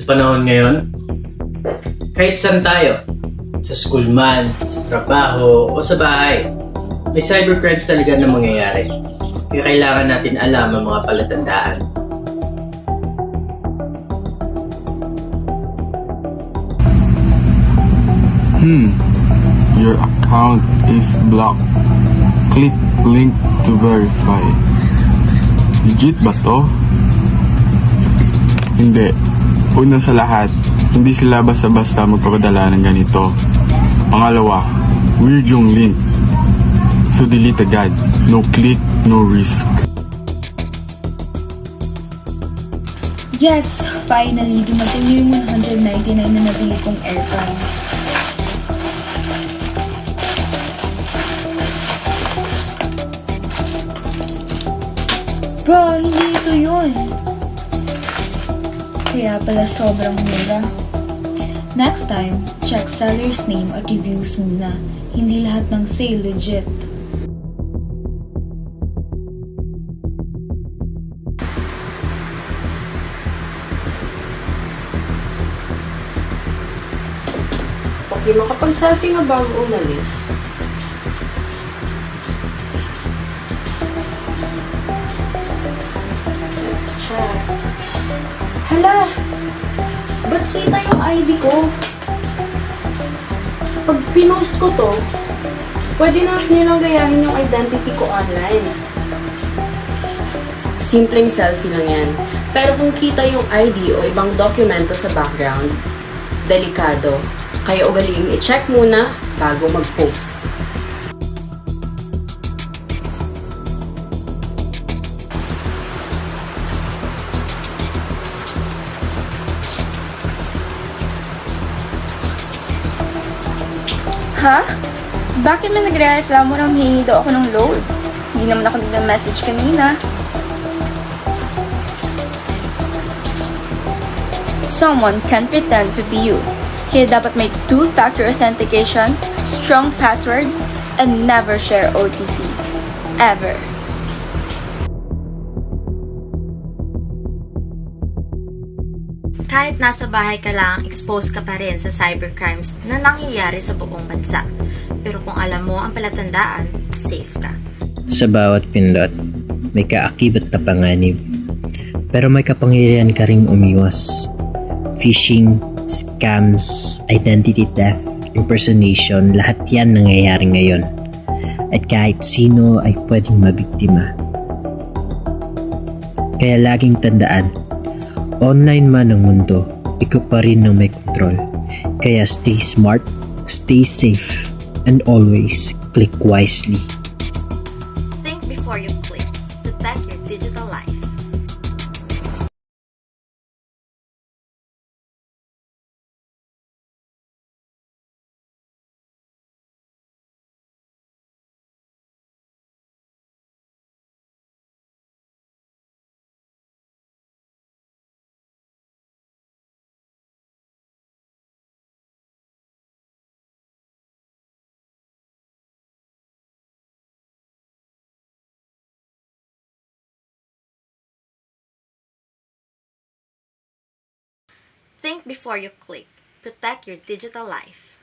Sa panahon ngayon, kahit saan tayo, sa school man, sa trabaho, o sa bahay, may cybercrimes talaga na mangyayari. Kaya kailangan natin alam ang mga palatandaan. Your account is blocked. Click link to verify. Legit ba to? Hindi. Una sa lahat, hindi sila basta-basta magpapadala ng ganito. Pangalawa, weird yung link. So delete agad. No click, no risk. Yes, finally, dumating yung 199 na nabili kong airpods. Bro, hindi ito yun. Kaya pala sobrang mura. Next time, check seller's name at reviews muna. Hindi lahat ng sale legit. Okay, makapag-selfie nga bago umalis. Let's check. Hala! Ba't kita yung ID ko? Pag pinost ko to, pwede na nilang gayahin yung identity ko online. Simpleng selfie lang yan. Pero kung kita yung ID o ibang dokumento sa background, delikado. Kaya ugaliing i-check muna bago mag-post. Ha? Bakit may nagre-reklamo na humingi daw ako ng load? Hindi naman ako nag-message kanina. Someone can pretend to be you. Kaya dapat may two-factor authentication, strong password, and never share OTP. Ever. Kahit nasa bahay ka lang, exposed ka pa rin sa cybercrimes na nangyayari sa buong bansa. Pero kung alam mo ang palatandaan, safe ka. Sa bawat pindot, may kaakibat na panganib. Pero may kapangyarihan ka ring umiwas. Phishing, scams, identity theft, impersonation, lahat yan nangyayari ngayon. At kahit sino ay pwedeng mabiktima. Kaya laging tandaan, online man ang mundo, ikaw pa rin ang may control. Kaya stay smart, stay safe, and always click wisely. Think before you click. Protect your digital life. Think before you click. Protect your digital life.